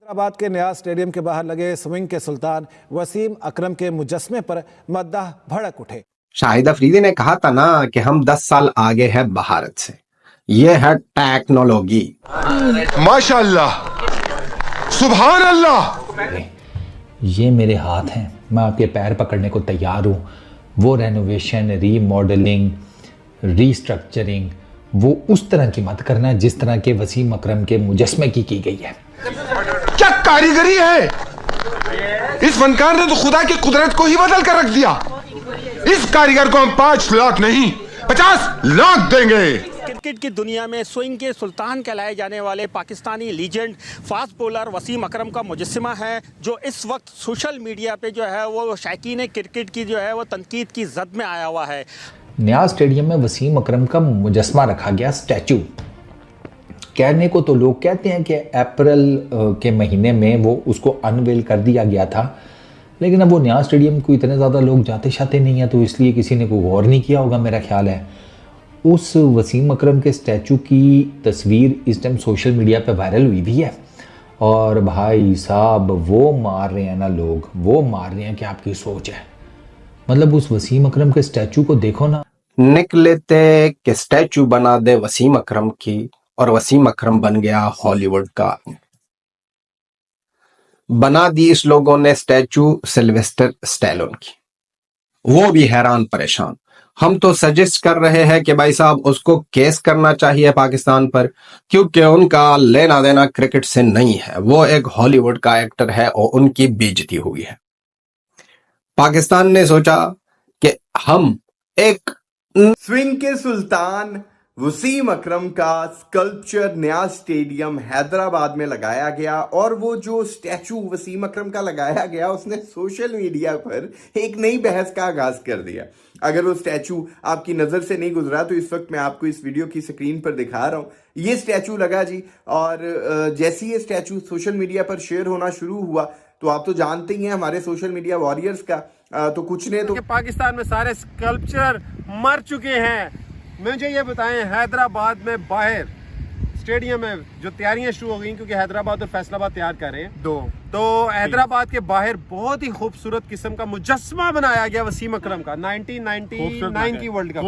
हैदराबाद के न्याज स्टेडियम के बाहर लगे स्विंग के सुल्तान वसीम अकरम के मुजस्मे पर मद्दाह भड़क उठे। शाहिद अफरीदी ने कहा था ना कि हम 10 साल आगे हैं भारत से। ये है टेक्नोलॉजी। माशाअल्लाह, सुभान अल्लाह। ये मेरे हाथ हैं, मैं आपके पैर पकड़ने को तैयार हूँ। वो रेनोवेशन, रीमॉडलिंग, रीस्ट्रक्चरिंग वो उस तरह की मत करना जिस तरह के वसीम अकरम के मुजस्मे की गई है। क्या कारीगरी है! इस फनकार ने तो खुदा की कुदरत को ही बदल कर रख दिया। इस कारीगर को हम 5 लाख नहीं 50 लाख देंगे। क्रिकेट की दुनिया में स्विंग के सुल्तान कहलाए जाने वाले Pakistani legend fast bowler Wasim Akram का मुजस्समा है, जो इस वक्त सोशल मीडिया पे जो है वो शायकीन क्रिकेट की जो है वो तनकीद की जद में आया हुआ है। न्याज स्टेडियम में वसीम अकरम का मुजस्समा रखा गया, स्टैचू। कहने को तो लोग कहते हैं कि अप्रैल के महीने में वो उसको अनवेल कर दिया गया था, लेकिन अब वो न्याज स्टेडियम को इतने ज़्यादा लोग जाते शाते नहीं हैं, तो इसलिए किसी ने कोई गौर नहीं किया होगा, मेरा ख्याल है। उस वसीम अकरम के स्टैचू की तस्वीर इस टाइम सोशल मीडिया पे वायरल हुई भी है, और भाई साहब वो मार रहे हैं ना लोग, वो मार रहे हैं कि आपकी सोच है। मतलब उस वसीम अकरम के स्टैचू को देखो ना। निकले थे कि स्टैचू बना दे वसीम अकरम की, और वसीम अकरम बन गया हॉलीवुड का। बना दी इस लोगों ने स्टैचू सिल्वेस्टर स्टैलोन की, वो भी हैरान परेशान। हम तो सजेस्ट कर रहे हैं कि भाई साहब उसको केस करना चाहिए पाकिस्तान पर, क्योंकि उनका लेना देना क्रिकेट से नहीं है। वो एक हॉलीवुड का एक्टर है और उनकी बेइज्जती हुई है। पाकिस्तान ने सोचा कि हम एक स्विंग के सुल्तान वसीम अकरम का स्कल्पचर न्याज स्टेडियम हैदराबाद में लगाया गया, और वो जो स्टैचू वसीम अकरम का लगाया गया उसने सोशल मीडिया पर एक नई बहस का आगाज कर दिया। अगर वो स्टैचू आपकी नजर से नहीं गुजरा तो इस वक्त मैं आपको इस वीडियो की स्क्रीन पर दिखा रहा हूं। ये स्टैचू लगा जी, और जैसे ही ये स्टैचू सोशल मीडिया पर शेयर होना शुरू हुआ तो आप तो जानते ही हैं हमारे सोशल मीडिया वॉरियर्स का, तो कुछ ने तो पाकिस्तान में सारे स्कल्पचर मर चुके हैं। मुझे ये बताएं, हैदराबाद में बाहर स्टेडियम में जो तैयारियां शुरू हो गई, क्योंकि हैदराबाद और फैसलाबाद तैयार कर रहे हैं तो हैदराबाद के बाहर बहुत ही खूबसूरत किस्म का मुजस्समा बनाया गया वसीम अकरम का 1999 की वर्ल्ड कप।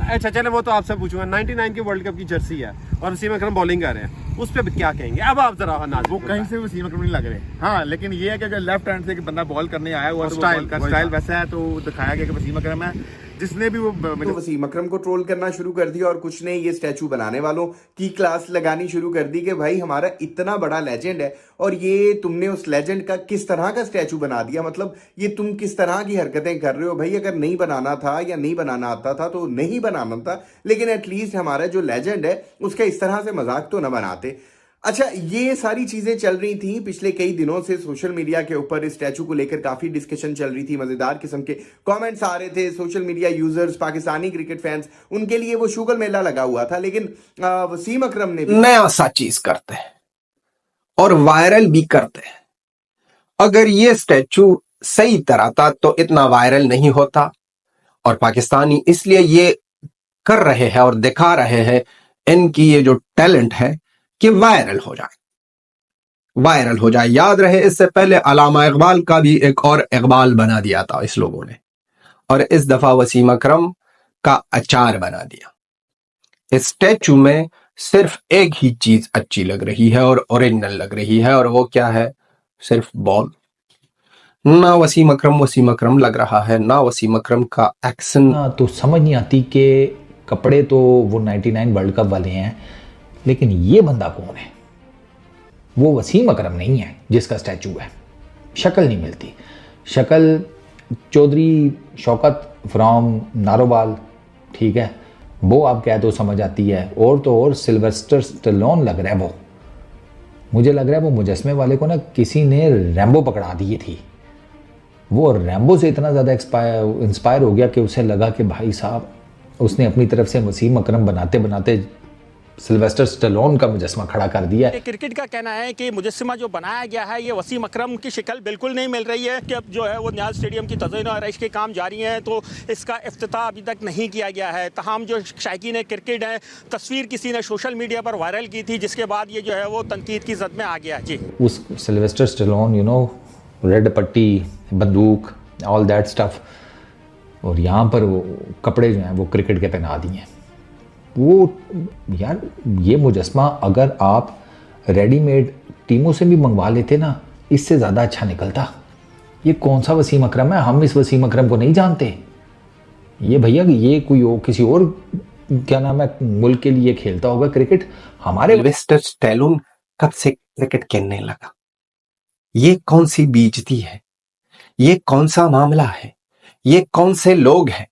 अच्छा चले वो तो आपसे पूछूंगा, 99 की वर्ल्ड कप की जर्सी है और वसीम अकरम बॉलिंग कर रहे हैं, उस पर क्या कहेंगे? अब आप जरा नाज़, वो कहीं से वसीम अकरम नहीं लग रहे। हाँ, लेकिन ये है कि अगर लेफ्ट हैंड से एक बंदा बॉल करने आया हुआ स्टाइल वैसा है, तो दिखाया गया कि वसीम अकरम है। जिसने भी वो तो वसीम अकरम को ट्रोल करना शुरू कर दिया, और कुछ ने ये स्टैचू बनाने वालों की क्लास लगानी शुरू कर दी कि भाई हमारा इतना बड़ा लेजेंड है और ये तुमने उस लेजेंड का किस तरह का स्टैचू बना दिया। मतलब ये तुम किस तरह की हरकतें कर रहे हो भाई। अगर नहीं बनाना था या नहीं बनाना आता था तो नहीं बनाना था, लेकिन एटलीस्ट हमारा जो लेजेंड है उसका इस तरह से मजाक तो न बनाते। अच्छा, ये सारी चीजें चल रही थी पिछले कई दिनों से सोशल मीडिया के ऊपर। इस स्टैचू को लेकर काफी डिस्कशन चल रही थी, मजेदार किस्म के कमेंट्स आ रहे थे। Social media users, Pakistani cricket fans, उनके लिए वो शुगल मेला लगा हुआ था। लेकिन वसीम अकरम ने नया सा चीज करते हैं और वायरल भी करते हैं। अगर ये स्टैचू सही तरह था तो इतना वायरल नहीं होता, और पाकिस्तानी इसलिए ये कर रहे हैं और दिखा रहे हैं इनकी ये जो टैलेंट है कि वायरल हो जाए। याद रहे, इससे पहले अल्लामा इकबाल का भी एक और इकबाल बना दिया था इस लोगों ने, और इस दफा वसीम अकरम का अचार बना दिया। इस स्टैचू में सिर्फ एक ही चीज अच्छी लग रही है और ओरिजिनल लग रही है, और वो क्या है? सिर्फ बॉल। ना वसीम अकरम लग रहा है, ना वसीम अकरम का एक्शन। तो समझ नहीं आती कि कपड़े तो वो 99 वर्ल्ड कप वाले हैं, लेकिन ये बंदा कौन है? वो वसीम अकरम नहीं है जिसका स्टैचू है। शक्ल नहीं मिलती। शक्ल चौधरी शौकत फ्रॉम नारोवाल, ठीक है, वो आप कह दो समझ आती है। और तो और सिल्वेस्टर स्टैलोन लग रहा है वो। मुझे लग रहा है वो मुजस्मे वाले को ना किसी ने रैम्बो पकड़ा दी थी। वो रैम्बो से इतना ज़्यादा इंस्पायर हो गया कि उसे लगा कि भाई साहब, उसने अपनी तरफ से वसीम अकरम बनाते बनाते सिल्वेस्टर स्टेलोन का मुजस्मा खड़ा कर दिया है। क्रिकेट का कहना है कि मुजस्सिमा जो बनाया गया है ये वसीम अकरम की शक्ल बिल्कुल नहीं मिल रही है कि अब जो है वो न्याज स्टेडियम की तज़यीन और आरइश के काम जारी हैं, तो इसका इफ्तिताह अभी तक नहीं किया गया है। तमाम जो शायकीन क्रिकेट है, तस्वीर किसी ने सोशल मीडिया पर वायरल की थी जिसके बाद ये जो है वो तनकीद की जद में आ गया। जी, उस सिल्वेस्टर स्टेलोन रेड पट्टी, बंदूक, ऑल दैट स्टफ, और यहाँ पर वो कपड़े जो हैं वो क्रिकेट के पहना दिए हैं। वो यार ये मुजस्मा अगर आप रेडीमेड टीमों से भी मंगवा लेते ना, इससे ज़्यादा अच्छा निकलता। ये कौन सा वसीम अकरम है? हम इस वसीम अकरम को नहीं जानते। ये भैया ये कोई किसी और क्या नाम है मुल्क के लिए खेलता होगा क्रिकेट। हमारे सिल्वेस्टर स्टैलोन कब से क्रिकेट खेलने लगा? ये कौन सी बेइज्जती है? ये कौन सा मामला है? ये कौन से लोग हैं?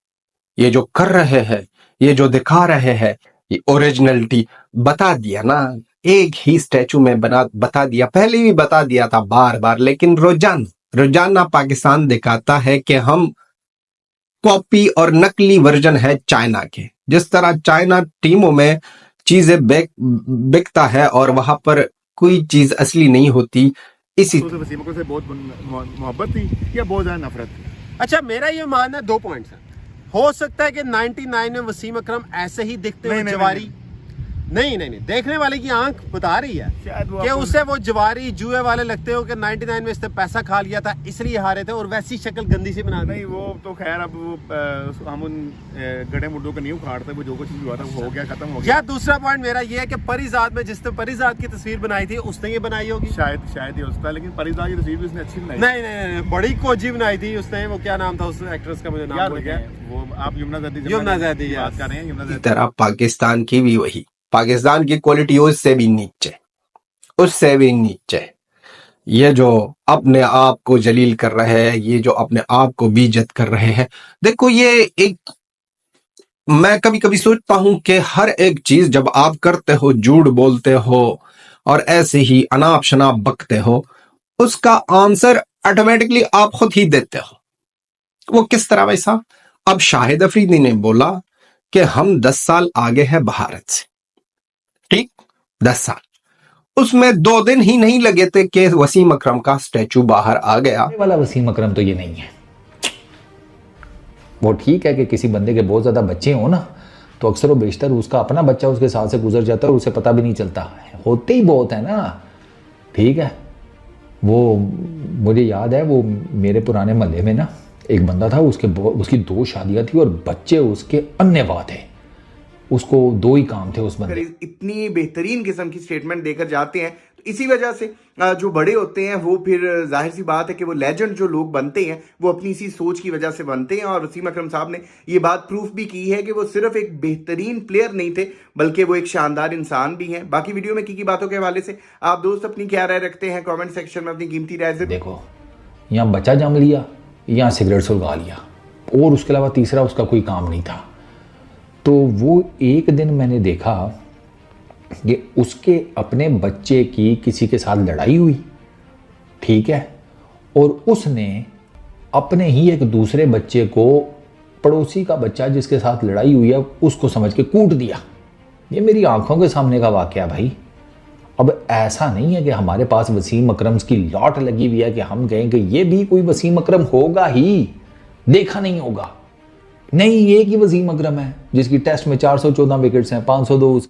ये जो कर रहे हैं, ये जो दिखा रहे हैं, ये ओरिजिनलिटी बता दिया ना, एक ही स्टैचू में बता दिया, पहले भी बता दिया था बार बार, लेकिन रोजाना पाकिस्तान दिखाता है कि हम कॉपी और नकली वर्जन है चाइना के। जिस तरह चाइना टीमों में चीजें बिकता है और वहां पर कोई चीज असली नहीं होती, इसी वसीम अकरम से बहुत मोहब्बत थी या बहुत ज्यादा नफरत थी? अच्छा, मेरा ये मानना है 2 पॉइंट्स है। हो सकता है कि 99 में वसीम अकरम ऐसे ही दिखते हुए जवारी नहीं, देखने वाले की आंख बता रही है कि उसे वो जवारी जुए वाले लगते हो कि 99 में इसने पैसा खा लिया था इसलिए हारे थे और वैसी शक्ल गंदी से बना दी। नहीं, वो तो खैर अब वो हम उन गड़े मुर्दों को नहीं उखाड़ते, वो जो कुछ भी हुआ था वो हो गया, खत्म हो गया। या दूसरा पॉइंट मेरा ये है कि परिजात में जिसने परिजात की तस्वीर बनाई थी उसने ये बनाई होगी, शायद ही हो सकता है, लेकिन परिजात की तस्वीर भी उसने अच्छी बनाई। नहीं, बड़ी कोजी बनाई थी उसने। वो क्या नाम था उस एक्ट्रेस का, मुझे नाम भूल गया। वो आप यमुना ज़ैदी बात कर रहे हैं। यमुना ज़ैदी तरह पाकिस्तान की भी वही, पाकिस्तान की क्वालिटी उससे भी नीचे। ये जो अपने आप को जलील कर रहे हैं, ये जो अपने आप को बेइज्जत कर रहे हैं, देखो ये एक, मैं कभी कभी सोचता हूं कि हर एक चीज जब आप करते हो, झूठ बोलते हो और ऐसे ही अनाप शनाप बकते हो, उसका आंसर ऑटोमेटिकली आप खुद ही देते हो। वो किस तरह भाई साहब? अब शाहिद अफरीदी ने बोला कि हम 10 साल आगे हैं भारत से, ठीक, 10 साल। उसमें 2 दिन ही नहीं लगे थे कि वसीम अकरम का स्टैचू बाहर आ गया। वाला वसीम अकरम तो ये नहीं है। वो ठीक है कि किसी बंदे के बहुत ज्यादा बच्चे हो ना, तो अक्सर और बेशतर उसका अपना बच्चा उसके साथ से गुजर जाता है और उसे पता भी नहीं चलता। होते ही बहुत है ना, ठीक है। वो मुझे याद है, वो मेरे पुराने महल्ले में ना एक बंदा था, उसकी 2 शादियां थी और बच्चे उसके अन्यवा थे। उसको 2 ही काम थे उस बंदे। इतनी बेहतरीन किस्म की स्टेटमेंट देकर जाते हैं, तो इसी वजह से जो बड़े होते हैं वो फिर जाहिर सी बात है कि वो लेजेंड जो लोग बनते हैं वो अपनी इसी सोच की वजह से बनते हैं। और वसीम अकरम साहब ने ये बात प्रूफ भी की है कि वो सिर्फ एक बेहतरीन प्लेयर नहीं थे, बल्कि वो एक शानदार इंसान भी हैं। बाकी वीडियो में की बातों के हवाले से आप दोस्त अपनी क्या राय रखते हैं, कॉमेंट सेक्शन में अपनी कीमती राय से। देखो, यहाँ बच्चा जम लिया, यहाँ सिगरेट सुलगा लिया, और उसके अलावा तीसरा उसका कोई काम नहीं था। तो वो एक दिन मैंने देखा कि उसके अपने बच्चे की किसी के साथ लड़ाई हुई, ठीक है, और उसने अपने ही एक दूसरे बच्चे को, पड़ोसी का बच्चा जिसके साथ लड़ाई हुई है, उसको समझ के कूट दिया। ये मेरी आंखों के सामने का वाकया भाई। अब ऐसा नहीं है कि हमारे पास वसीम अकरम की लॉट लगी हुई है कि हम कहें कि ये भी कोई वसीम अकरम होगा ही, देखा नहीं होगा। नहीं, ये कि वसीम अकरम है जिसकी टेस्ट में 414 विकेट्स हैं, 502